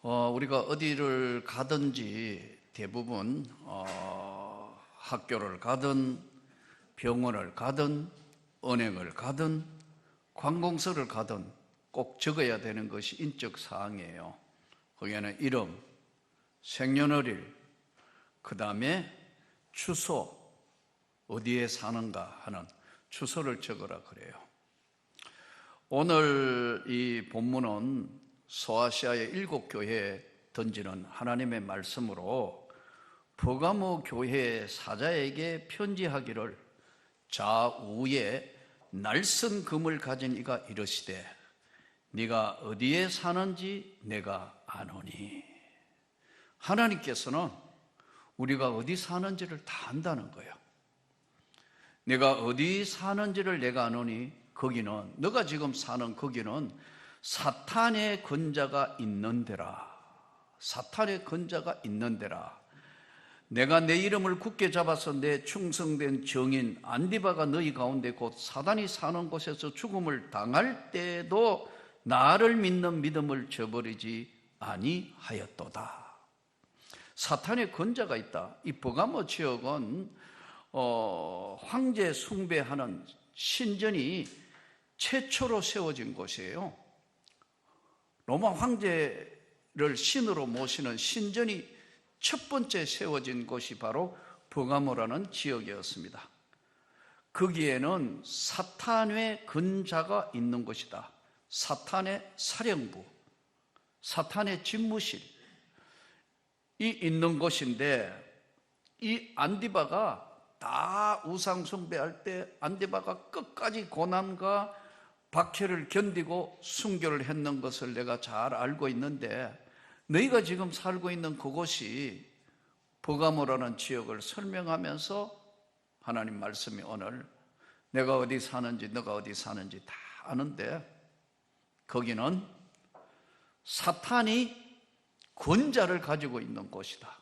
우리가 어디를 가든지 대부분 학교를 가든 병원을 가든 은행을 가든 관공서를 가든 꼭 적어야 되는 것이 인적 사항이에요. 거기에는 이름, 생년월일, 그 다음에 주소, 어디에 사는가 하는 주소를 적으라 그래요. 오늘 이 본문은 소아시아의 7교회에 던지는 하나님의 말씀으로 버가모 교회 사자에게 편지하기를 좌우에 날선 금을 가진 이가 이르시되 네가 어디에 사는지 내가 아노니. 하나님께서는 우리가 어디 사는지를 다 안다는 거예요. 내가 어디 사는지를 내가 아노니, 거기는, 너가 지금 사는 거기는 사탄의 근자가 있는 데라. 사탄의 근자가 있는 데라. 내가 내 이름을 굳게 잡아서 내 충성된 정인 안디바가 너희 가운데 곧 사단이 사는 곳에서 죽음을 당할 때도 나를 믿는 믿음을 저버리지 아니하였도다. 사탄의 근자가 있다. 이 버가모 지역은 황제 숭배하는 신전이 최초로 세워진 곳이에요. 로마 황제를 신으로 모시는 신전이 첫 번째 세워진 곳이 바로 버가모라는 지역이었습니다. 거기에는 사탄의 근자가 있는 곳이다. 사탄의 사령부, 사탄의 집무실이 있는 곳인데, 이 안디바가 다 우상 숭배할 때 안디바가 끝까지 고난과 박해를 견디고 순교를 했는 것을 내가 잘 알고 있는데, 너희가 지금 살고 있는 그곳이 버가모라는 지역을 설명하면서 하나님 말씀이 오늘 내가 어디 사는지 너가 어디 사는지 다 아는데, 거기는 사탄이 권자를 가지고 있는 곳이다.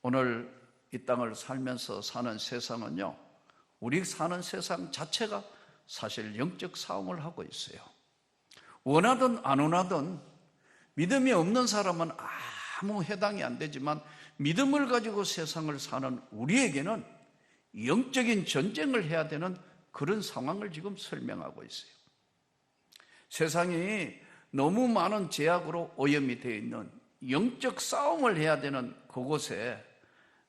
오늘 이 땅을 살면서 사는 세상은요, 우리 사는 세상 자체가 사실 영적 싸움을 하고 있어요. 원하든 안 원하든 믿음이 없는 사람은 아무 해당이 안 되지만, 믿음을 가지고 세상을 사는 우리에게는 영적인 전쟁을 해야 되는 그런 상황을 지금 설명하고 있어요. 세상이 너무 많은 제약으로 오염이 되어 있는 영적 싸움을 해야 되는 그곳에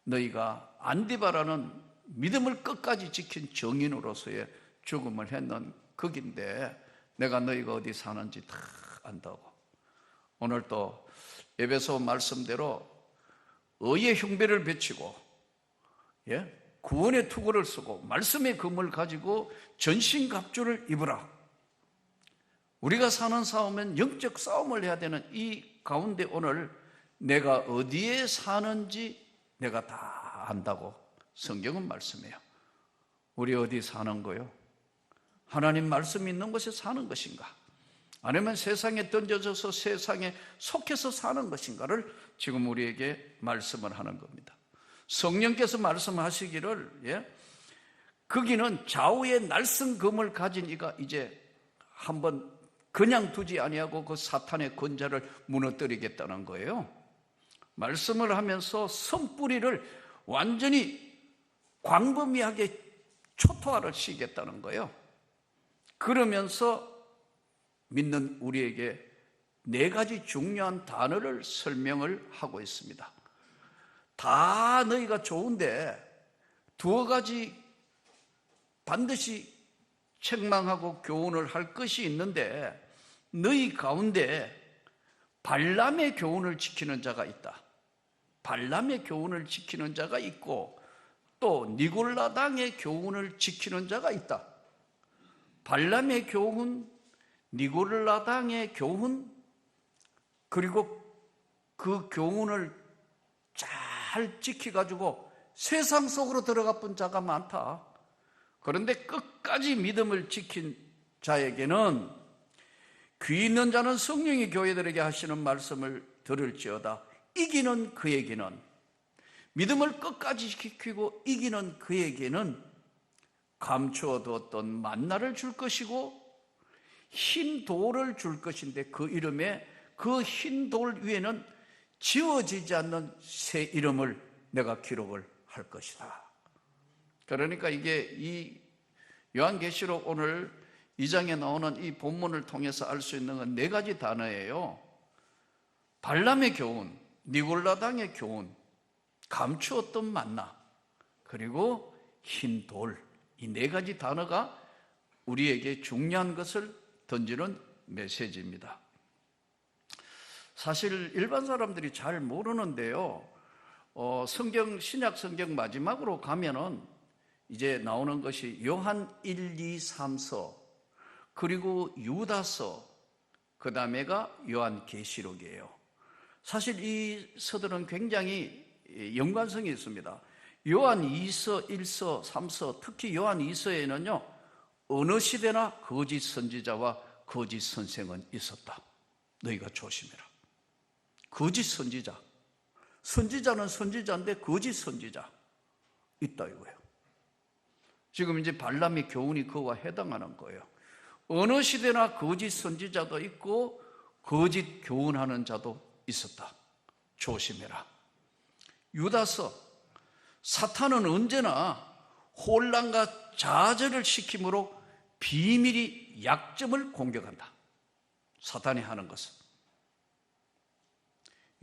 너희가 안디바라는 믿음을 끝까지 지킨 정인으로서의 죽음을 했는 거긴데, 내가 너희가 어디 사는지 다 안다고. 오늘 또 에베소 말씀대로 의의 흉배를 베치고 구원의 투구를 쓰고 말씀의 금을 가지고 전신갑주를 입으라. 우리가 사는 싸움은 영적 싸움을 해야 되는 이 가운데 오늘 내가 어디에 사는지 내가 다 안다고 성경은 말씀해요. 우리 어디 사는 거요? 하나님 말씀이 있는 곳에 사는 것인가? 아니면 세상에 던져져서 세상에 속해서 사는 것인가를 지금 우리에게 말씀을 하는 겁니다. 성령께서 말씀하시기를 거기는 좌우에 날선 금을 가진 이가 이제 한번 그냥 두지 아니하고 그 사탄의 권자를 무너뜨리겠다는 거예요. 말씀을 하면서 선뿌리를 완전히 광범위하게 초토화를 시키겠다는 거예요. 그러면서 믿는 우리에게 4가지 중요한 단어를 설명을 하고 있습니다. 다 너희가 좋은데 2가지 반드시 책망하고 교훈을 할 것이 있는데, 너희 가운데 발람의 교훈을 지키는 자가 있다. 발람의 교훈을 지키는 자가 있고 또 니골라당의 교훈을 지키는 자가 있다. 발람의 교훈, 니골라당의 교훈, 그리고 그 교훈을 잘 지켜가지고 세상 속으로 들어가 본 자가 많다. 그런데 끝까지 믿음을 지킨 자에게는, 귀 있는 자는 성령이 교회들에게 하시는 말씀을 들을지어다. 이기는 그에게는, 믿음을 끝까지 지키고 이기는 그에게는 감추어 두었던 만나를 줄 것이고 흰 돌을 줄 것인데 그 이름에 그 흰 돌 위에는 지워지지 않는 새 이름을 내가 기록을 할 것이다. 그러니까 이게 이 요한계시록 오늘 2장에 나오는 이 본문을 통해서 알 수 있는 건 네 가지 단어예요. 발람의 교훈, 니골라당의 교훈, 감추었던 만나, 그리고 흰 돌. 이 네 가지 단어가 우리에게 중요한 것을 던지는 메시지입니다. 사실 일반 사람들이 잘 모르는데요. 신약 성경 마지막으로 가면은 이제 나오는 것이 요한 1, 2, 3서, 그리고 유다서, 그 다음에가 요한계시록이에요. 사실 이 서들은 굉장히 연관성이 있습니다. 요한 2서, 1서, 3서, 특히 요한 2서에는요, 어느 시대나 거짓 선지자와 거짓 선생은 있었다. 너희가 조심해라. 거짓 선지자. 선지자는 선지자인데 거짓 선지자 있다 이거예요. 지금 이제 발람의 교훈이 그와 해당하는 거예요. 어느 시대나 거짓 선지자도 있고 거짓 교훈하는 자도 있었다. 조심해라. 유다서, 사탄은 언제나 혼란과 좌절을 시킴으로 비밀이 약점을 공격한다. 사탄이 하는 것은.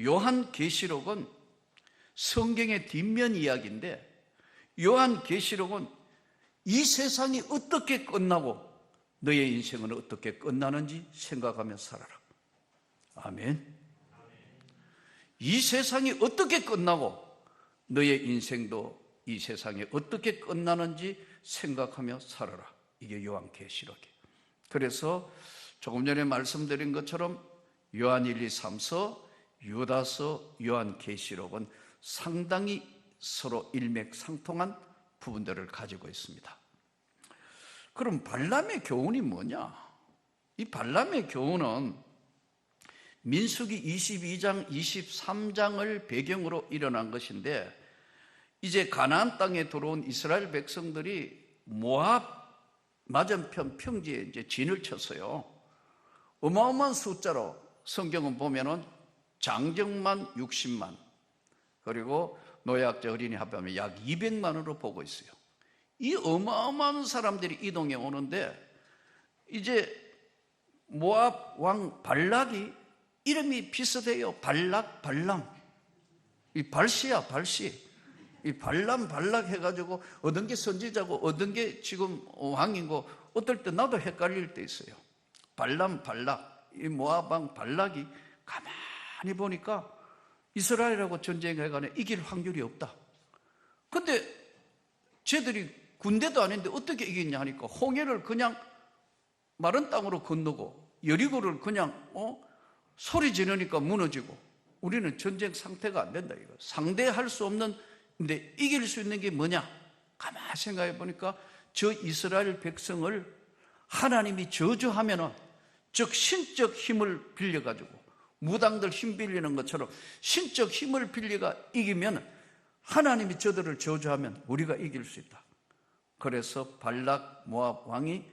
요한계시록은 성경의 뒷면 이야기인데, 요한계시록은 이 세상이 어떻게 끝나고 너의 인생은 어떻게 끝나는지 생각하며 살아라. 아멘. 이 세상이 어떻게 끝나고 너의 인생도 이 세상에 어떻게 끝나는지 생각하며 살아라. 이게 요한계시록이에요. 그래서 조금 전에 말씀드린 것처럼 요한 1, 2, 3서, 유다서, 요한계시록은 상당히 서로 일맥상통한 부분들을 가지고 있습니다. 그럼 발람의 교훈이 뭐냐? 이 발람의 교훈은 민수기 22장, 23장을 배경으로 일어난 것인데, 이제 가나안 땅에 들어온 이스라엘 백성들이 모압 맞은편 평지에 이제 진을 쳤어요. 어마어마한 숫자로 성경은 보면은 장정만 60만, 그리고 노약자 어린이 합하면 약 200만으로 보고 있어요. 이 어마어마한 사람들이 이동해 오는데, 이제 모압 왕 발락이 이름이 비슷해요. 발락, 발람. 이 발시야, 발시. 이 발람, 발락 해가지고 어떤 게 선지자고 어떤 게 지금 왕이고, 어떨 때 나도 헷갈릴 때 있어요. 발람, 발락. 이 모압 왕 발락이 가만히 보니까 이스라엘하고 전쟁해가네 이길 확률이 없다. 근데 쟤들이 군대도 아닌데 어떻게 이기냐 하니까 홍해를 그냥 마른 땅으로 건너고 여리고를 그냥 소리 지르니까 무너지고, 우리는 전쟁 상태가 안 된다 이거. 상대할 수 없는, 근데 이길 수 있는 게 뭐냐? 가만히 생각해 보니까 저 이스라엘 백성을 하나님이 저주하면은, 즉 신적 힘을 빌려가지고 무당들 힘 빌리는 것처럼 신적 힘을 빌려가 이기면 하나님이 저들을 저주하면 우리가 이길 수 있다. 그래서 발락 모압 왕이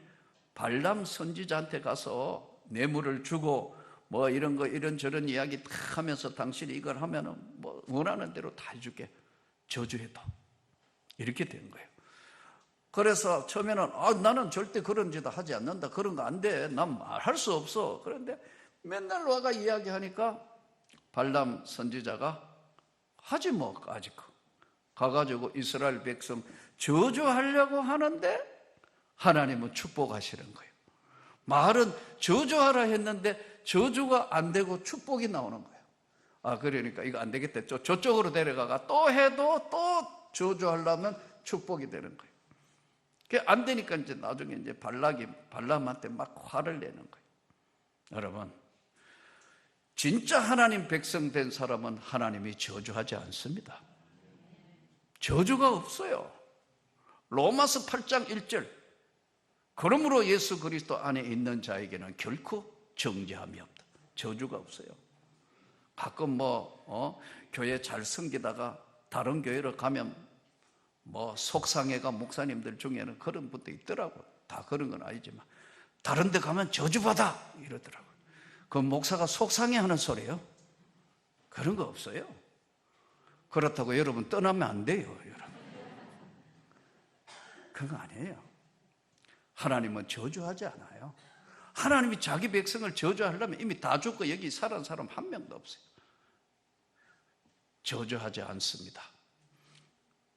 발람 선지자한테 가서 뇌물을 주고 뭐 이런 거 이런저런 이야기 다 하면서 당신이 이걸 하면은 뭐 원하는 대로 다 해줄게, 저주해도. 이렇게 된 거예요. 그래서 처음에는 나는 절대 그런 짓 하지 않는다, 그런 거 안 돼, 난 말할 수 없어. 그런데 맨날 와가 이야기하니까 발람 선지자가 하지 뭐 까짓 거 가가지고 이스라엘 백성 저주하려고 하는데 하나님은 축복하시는 거예요. 말은 저주하라 했는데 저주가 안 되고 축복이 나오는 거예요. 그러니까 이거 안 되겠다, 저쪽으로 데려가가 또 해도 또 저주하려면 축복이 되는 거예요. 그게 안 되니까 이제 나중에 이제 발락이 발람한테 막 화를 내는 거예요. 여러분, 진짜 하나님 백성 된 사람은 하나님이 저주하지 않습니다. 저주가 없어요. 로마서 8장 1절. 그러므로 예수 그리스도 안에 있는 자에게는 결코 정죄함이 없다. 저주가 없어요. 가끔 교회 잘 섬기다가 다른 교회로 가면 속상해가 목사님들 중에는 그런 분도 있더라고요. 다 그런 건 아니지만 다른 데 가면 저주받아 이러더라고요. 그 목사가 속상해하는 소리예요? 그런 거 없어요. 그렇다고 여러분 떠나면 안 돼요, 여러분. 그거 아니에요. 하나님은 저주하지 않아요. 하나님이 자기 백성을 저주하려면 이미 다 죽고 여기 살아난 사람 한 명도 없어요. 저주하지 않습니다.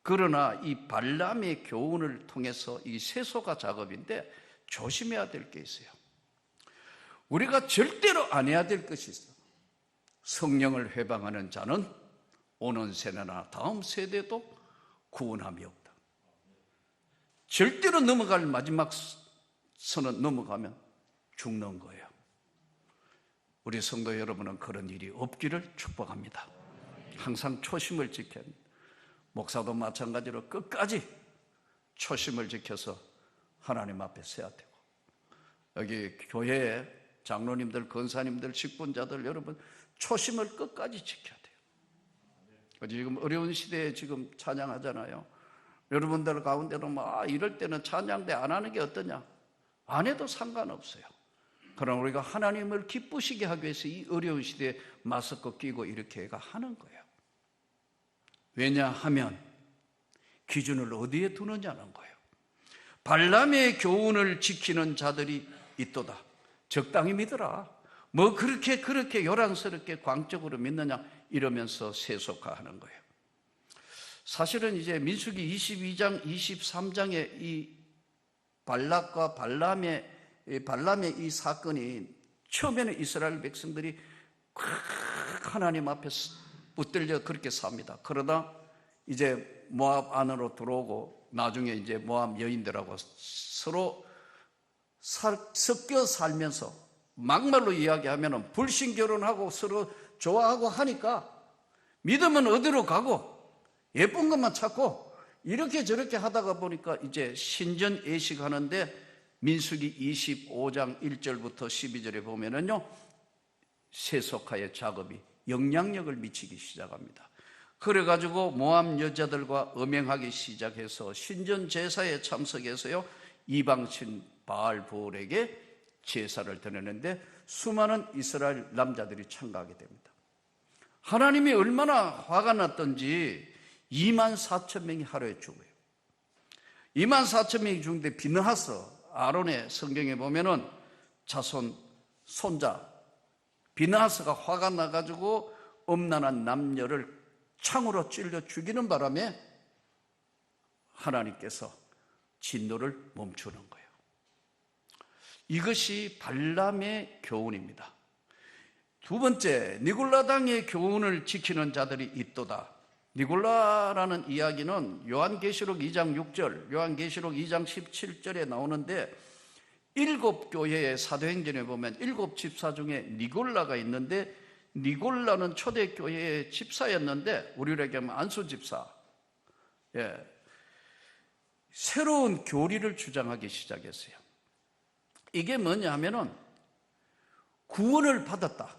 그러나 이 발람의 교훈을 통해서 이 세속화 작업인데 조심해야 될 게 있어요. 우리가 절대로 안 해야 될 것이 있어요. 성령을 회방하는 자는 오는 세대나 다음 세대도 구원함이 없다. 절대로 넘어갈 마지막 선은 넘어가면 죽는 거예요. 우리 성도 여러분은 그런 일이 없기를 축복합니다. 항상 초심을 지켜야 합니다. 목사도 마찬가지로 끝까지 초심을 지켜서 하나님 앞에 서야 되고, 여기 교회에 장로님들, 권사님들, 직분자들 여러분 초심을 끝까지 지켜야 돼요. 지금 어려운 시대에 지금 찬양하잖아요. 여러분들 가운데로 이럴 때는 찬양대 안 하는 게 어떠냐? 안 해도 상관없어요. 그럼 우리가 하나님을 기쁘시게 하기 위해서 이 어려운 시대에 마스크 끼고 이렇게 하는 거예요. 왜냐하면 기준을 어디에 두느냐는 거예요. 발람의 교훈을 지키는 자들이 있도다. 적당히 믿어라. 뭐 그렇게 요란스럽게 광적으로 믿느냐 이러면서 세속화하는 거예요. 사실은 이제 민수기 22장, 23장의 이 발락과 발람의 이 사건이 처음에는 이스라엘 백성들이 하나님 앞에서 붙들려 그렇게 삽니다. 그러다 이제 모압 안으로 들어오고 나중에 이제 모압 여인들하고 서로 섞여 살면서 막말로 이야기하면 불신 결혼하고 서로 좋아하고 하니까 믿으면 어디로 가고 예쁜 것만 찾고 이렇게 저렇게 하다가 보니까 이제 신전 예식하는데 민수기 25장 1절부터 12절에 보면은요, 세속화의 작업이 영향력을 미치기 시작합니다. 그래가지고 모압 여자들과 음행하기 시작해서 신전 제사에 참석해서요, 이방신 바알부올에게 제사를 드리는데 수많은 이스라엘 남자들이 참가하게 됩니다. 하나님이 얼마나 화가 났던지 24,000명이 하루에 죽어요. 24,000명이 죽는데 비느하스, 아론의 성경에 보면은 자손, 손자 비느하스가 화가 나가지고 음란한 남녀를 창으로 찔러 죽이는 바람에 하나님께서 진노를 멈추는 거예요. 이것이 발람의 교훈입니다. 두 번째, 니골라당의 교훈을 지키는 자들이 있도다. 니골라라는 이야기는 요한계시록 2장 6절, 요한계시록 2장 17절에 나오는데, 7교회의 사도행전에 보면 7집사 중에 니골라가 있는데, 니골라는 초대교회의 집사였는데 우리로 얘기하면 안수집사, 새로운 교리를 주장하기 시작했어요. 이게 뭐냐 하면은 구원을 받았다.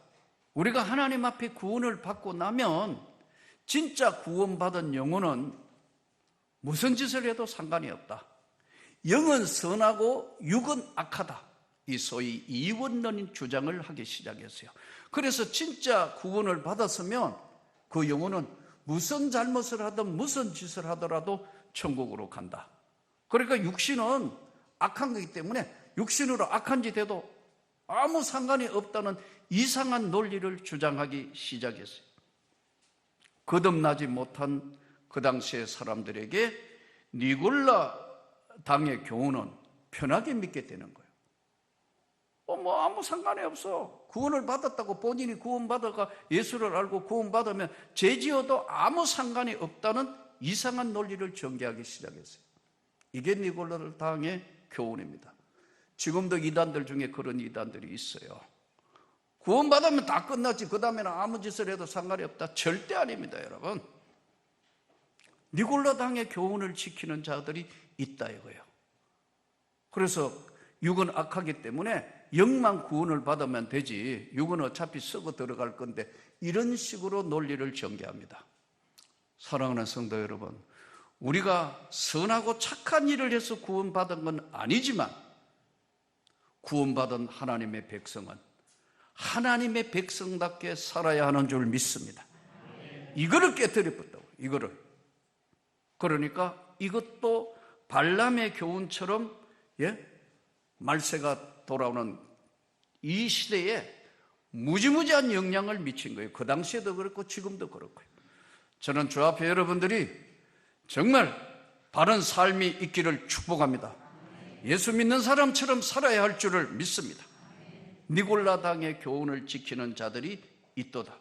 우리가 하나님 앞에 구원을 받고 나면 진짜 구원받은 영혼은 무슨 짓을 해도 상관이 없다. 영은 선하고 육은 악하다. 이 소위 이원론인 주장을 하기 시작했어요. 그래서 진짜 구원을 받았으면 그 영혼은 무슨 잘못을 하든 무슨 짓을 하더라도 천국으로 간다. 그러니까 육신은 악한 거기 때문에 육신으로 악한 짓 해도 아무 상관이 없다는 이상한 논리를 주장하기 시작했어요. 거듭나지 못한 그 당시의 사람들에게 니골라 당의 교훈은 편하게 믿게 되는 거예요. 뭐 아무 상관이 없어. 구원을 받았다고 본인이 구원받아가 예수를 알고 구원받으면 죄지어도 아무 상관이 없다는 이상한 논리를 전개하기 시작했어요. 이게 니골라 당의 교훈입니다. 지금도 이단들 중에 그런 이단들이 있어요. 구원받으면 다 끝났지, 그 다음에는 아무 짓을 해도 상관이 없다. 절대 아닙니다, 여러분. 니골라 당의 교훈을 지키는 자들이 있다 이거예요. 그래서 육은 악하기 때문에 영만 구원을 받으면 되지, 육은 어차피 썩어 들어갈 건데, 이런 식으로 논리를 전개합니다. 사랑하는 성도 여러분, 우리가 선하고 착한 일을 해서 구원받은 건 아니지만 구원받은 하나님의 백성은 하나님의 백성답게 살아야 하는 줄 믿습니다. 이거를 깨뜨려버렸다고. 이거를. 그러니까 이것도 발람의 교훈처럼 말세가 돌아오는 이 시대에 무지무지한 영향을 미친 거예요. 그 당시에도 그렇고 지금도 그렇고요. 저는 주 앞에 여러분들이 정말 바른 삶이 있기를 축복합니다. 예수 믿는 사람처럼 살아야 할 줄을 믿습니다. 니골라당의 교훈을 지키는 자들이 있도다.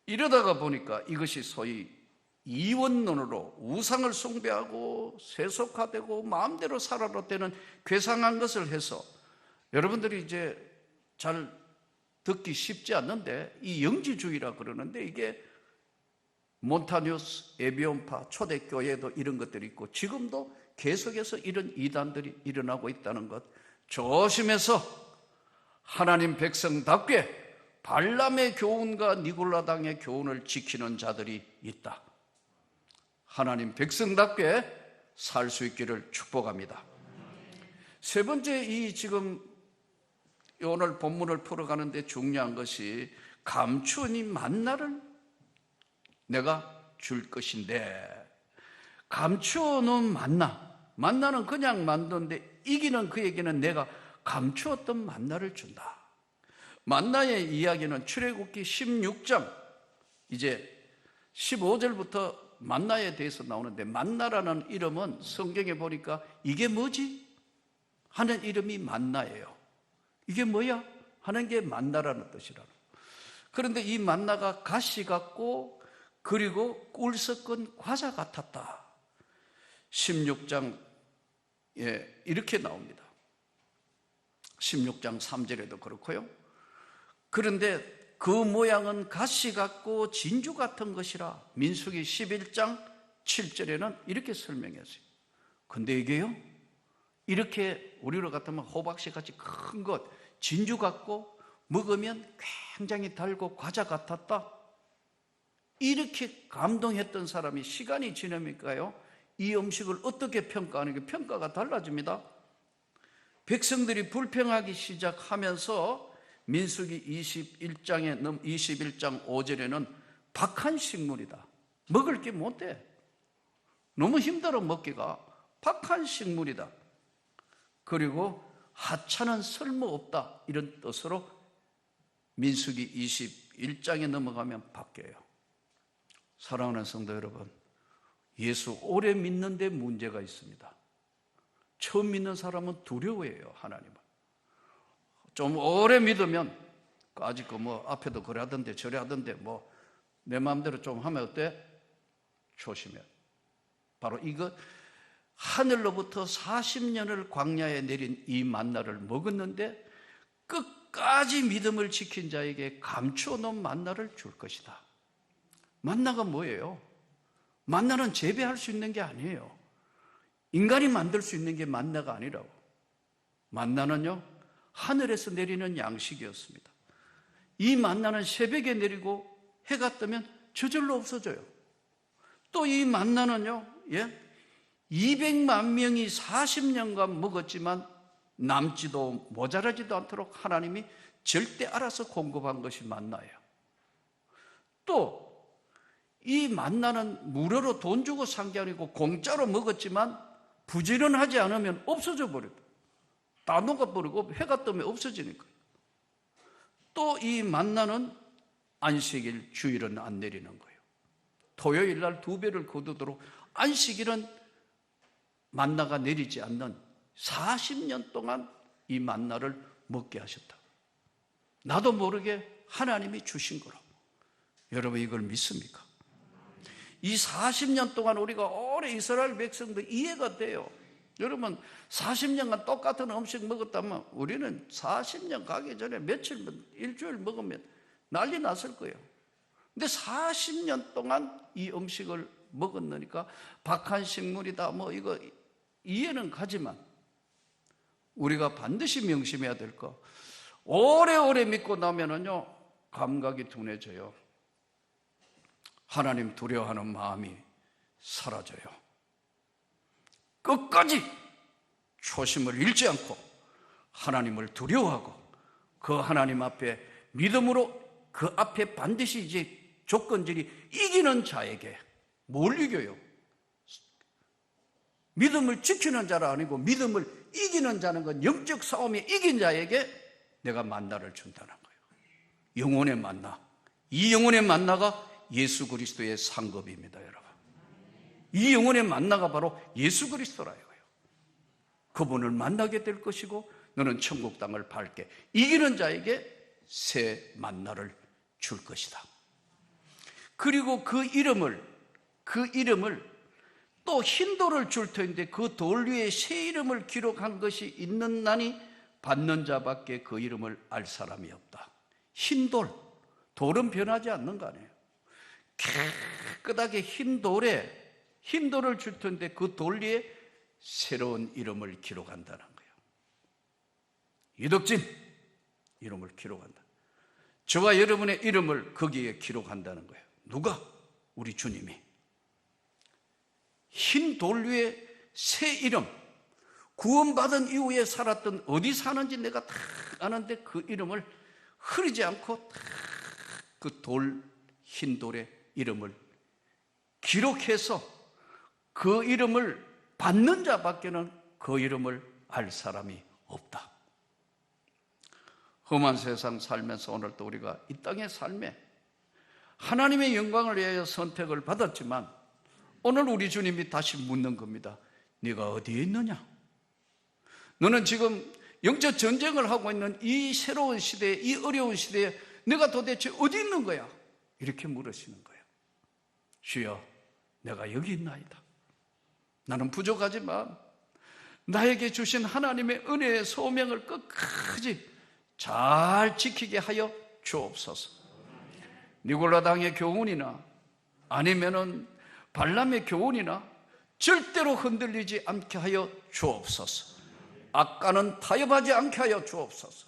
이러다가 보니까 이것이 소위 이원론으로 우상을 숭배하고 세속화되고 마음대로 살아도 되는 괴상한 것을 해서 여러분들이 이제 잘 듣기 쉽지 않는데 이 영지주의라 그러는데 이게 몬타뉴스, 에비온파, 초대교회도 이런 것들이 있고 지금도 계속해서 이런 이단들이 일어나고 있다는 것 조심해서 하나님 백성답게 발람의 교훈과 니골라당의 교훈을 지키는 자들이 있다. 하나님 백성답게 살 수 있기를 축복합니다. 세 번째, 이 지금 오늘 본문을 풀어가는데 중요한 것이 감추은 이 만나를 내가 줄 것인데, 감추어놓은 만나는 그냥 만드는데 이기는 그에게는 내가 감추었던 만나를 준다. 만나의 이야기는 출애굽기 16장 이제 15절부터 만나에 대해서 나오는데, 만나라는 이름은 성경에 보니까 이게 뭐지? 하는 이름이 만나예요. 이게 뭐야? 하는 게 만나라는 뜻이라고. 그런데 이 만나가 가시 같고 그리고 꿀 섞은 과자 같았다. 16장에 이렇게 나옵니다. 16장 3절에도 그렇고요. 그런데 그 모양은 가시 같고 진주 같은 것이라 민수기 11장 7절에는 이렇게 설명했어요. 근데 이게요, 이렇게 우리로 같으면 호박씨 같이 큰 것, 진주 같고 먹으면 굉장히 달고 과자 같았다. 이렇게 감동했던 사람이 시간이 지나니까요, 이 음식을 어떻게 평가하는 게 평가가 달라집니다. 백성들이 불평하기 시작하면서 민수기 21장 5절에는 박한 식물이다. 먹을 게 못 돼. 너무 힘들어 먹기가. 박한 식물이다. 그리고 하찮은 쓸모없다. 이런 뜻으로 민수기 21장에 넘어가면 바뀌어요. 사랑하는 성도 여러분, 예수 오래 믿는데 문제가 있습니다. 처음 믿는 사람은 두려워해요, 하나님을. 좀 오래 믿으면 아직 앞에도 그래 하던데 저래 하던데 내 마음대로 좀 하면 어때? 조심해. 바로 이거 하늘로부터 40년을 광야에 내린 이 만나를 먹었는데 끝까지 믿음을 지킨 자에게 감추어 놓은 만나를 줄 것이다. 만나가 뭐예요? 만나는 재배할 수 있는 게 아니에요. 인간이 만들 수 있는 게 만나가 아니라고. 만나는요, 하늘에서 내리는 양식이었습니다. 이 만나는 새벽에 내리고 해가 뜨면 저절로 없어져요. 또 이 만나는요, 200만 명이 40년간 먹었지만 남지도 모자라지도 않도록 하나님이 절대 알아서 공급한 것이 만나예요. 또 이 만나는 무료로 돈 주고 산 게 아니고 공짜로 먹었지만 부지런하지 않으면 없어져 버려요. 다 녹아버리고 해가 뜨면 없어지니까. 또 이 만나는 안식일 주일은 안 내리는 거예요. 토요일 날 2배를 거두도록 안식일은 만나가 내리지 않는 40년 동안 이 만나를 먹게 하셨다. 나도 모르게 하나님이 주신 거라고. 여러분 이걸 믿습니까? 이 40년 동안 우리가 오래 이스라엘 백성들 이해가 돼요. 여러분 40년간 똑같은 음식 먹었다면 우리는 40년 가기 전에 며칠, 일주일 먹으면 난리 났을 거예요. 근데 40년 동안 이 음식을 먹었으니까 박한 식물이다 이거 이해는 가지만 우리가 반드시 명심해야 될 거, 오래오래 믿고 나면은요 감각이 둔해져요. 하나님 두려워하는 마음이 사라져요. 끝까지 초심을 잃지 않고 하나님을 두려워하고 그 하나님 앞에 믿음으로 그 앞에 반드시 이제 조건들이 이기는 자에게 뭘 이겨요? 믿음을 지키는 자라 아니고 믿음을 이기는 자는 건 영적 싸움에 이긴 자에게 내가 만나를 준다는 거예요. 영혼의 만나. 이 영혼의 만나가 예수 그리스도의 상급입니다, 여러분. 이 영혼의 만나가 바로 예수 그리스도라 이거예요. 그분을 만나게 될 것이고 너는 천국 땅을 밟게 이기는 자에게 새 만나를 줄 것이다. 그리고 그 이름을 또 흰 돌을 줄 터인데 그 돌 위에 새 이름을 기록한 것이 있는 나니 받는 자밖에 그 이름을 알 사람이 없다. 흰 돌, 돌은 변하지 않는 거 아니에요. 깨끗하게 흰 돌을 줄 텐데 그 돌 위에 새로운 이름을 기록한다는 거예요. 이덕진 이름을 기록한다. 저와 여러분의 이름을 거기에 기록한다는 거예요. 누가? 우리 주님이. 흰 돌 위에 새 이름, 구원받은 이후에 살았던 어디 사는지 내가 다 아는데 그 이름을 흐리지 않고 그 흰 돌의 이름을 기록해서 그 이름을 받는 자밖에는 그 이름을 알 사람이 없다. 험한 세상 살면서 오늘도 우리가 이 땅의 삶에 하나님의 영광을 위하여 선택을 받았지만 오늘 우리 주님이 다시 묻는 겁니다. 네가 어디에 있느냐? 너는 지금 영적 전쟁을 하고 있는 이 새로운 시대에, 이 어려운 시대에 내가 도대체 어디 있는 거야? 이렇게 물으시는 거예요. 주여, 내가 여기 있나이다. 나는 부족하지만 나에게 주신 하나님의 은혜의 소명을 끝까지 잘 지키게 하여 주옵소서. 니골라 당의 교훈이나 아니면은 발람의 교훈이나 절대로 흔들리지 않게 하여 주옵소서. 악가는 타협하지 않게 하여 주옵소서.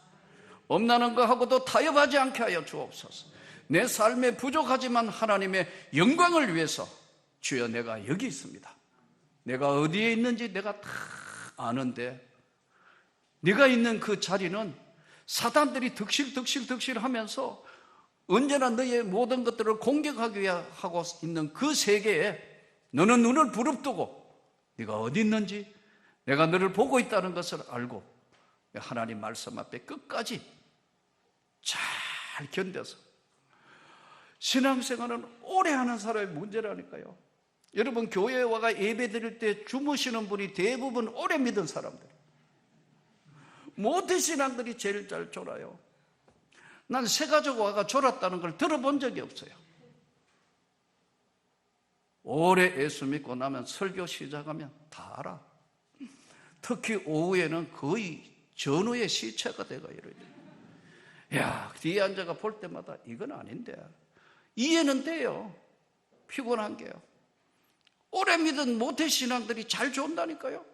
엄나는 것하고도 타협하지 않게 하여 주옵소서. 내 삶에 부족하지만 하나님의 영광을 위해서 주여 내가 여기 있습니다. 내가 어디에 있는지 내가 다 아는데 네가 있는 그 자리는 사단들이 득실 하면서 언제나 너의 모든 것들을 공격하기 위해 하고 있는 그 세계에 너는 눈을 부릅뜨고 네가 어디 있는지 내가 너를 보고 있다는 것을 알고 하나님 말씀 앞에 끝까지 잘 견뎌서 신앙생활은 오래 하는 사람의 문제라니까요. 여러분 교회에 와가 예배 드릴 때 주무시는 분이 대부분 오래 믿은 사람들, 모태 신앙들이 제일 잘 졸아요. 난 새 가족 와가 졸았다는 걸 들어본 적이 없어요. 오래 예수 믿고 나면 설교 시작하면 다 알아. 특히 오후에는 거의 전후의 시체가 돼가 이러죠. 야, 뒤에 앉아가 볼 때마다 이건 아닌데 이해는 돼요. 피곤한 게요. 오래 믿은 모태 신앙들이 잘 좋은다니까요.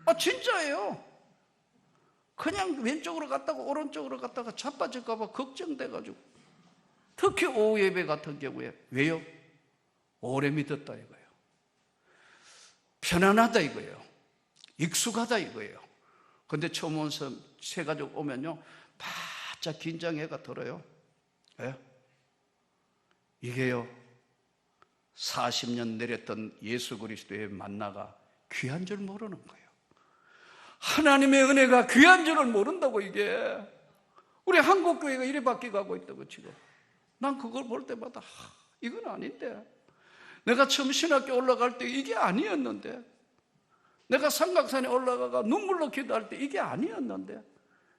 아, 진짜예요. 그냥 왼쪽으로 갔다가 오른쪽으로 갔다가 자빠질까 봐 걱정돼가지고. 특히 오후 예배 같은 경우에. 왜요? 오래 믿었다 이거예요. 편안하다 이거예요. 익숙하다 이거예요. 근데 처음 온 새 가족 오면요 바짝 긴장해가 들어요. 예? 이게요 40년 내렸던 예수 그리스도의 만나가 귀한 줄 모르는 거예요. 하나님의 은혜가 귀한 줄을 모른다고. 이게 우리 한국교회가 이래 바뀌어가고 있다고. 지금 난 그걸 볼 때마다 이건 아닌데, 내가 처음 신학교 올라갈 때 이게 아니었는데, 내가 삼각산에 올라가가 눈물로 기도할 때 이게 아니었는데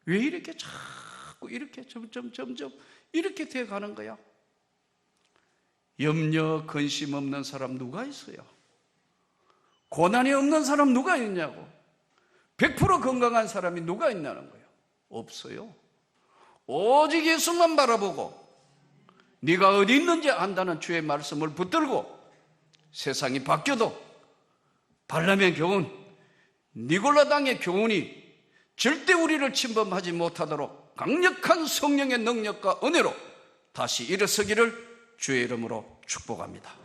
왜 이렇게 자꾸 이렇게 점점 이렇게 돼가는 거야? 염려 근심 없는 사람 누가 있어요? 고난이 없는 사람 누가 있냐고. 100% 건강한 사람이 누가 있냐는 거예요. 없어요. 오직 예수만 바라보고 네가 어디 있는지 안다는 주의 말씀을 붙들고 세상이 바뀌어도 발람의 교훈, 니골라 당의 교훈이 절대 우리를 침범하지 못하도록 강력한 성령의 능력과 은혜로 다시 일어서기를 주의 이름으로 축복합니다.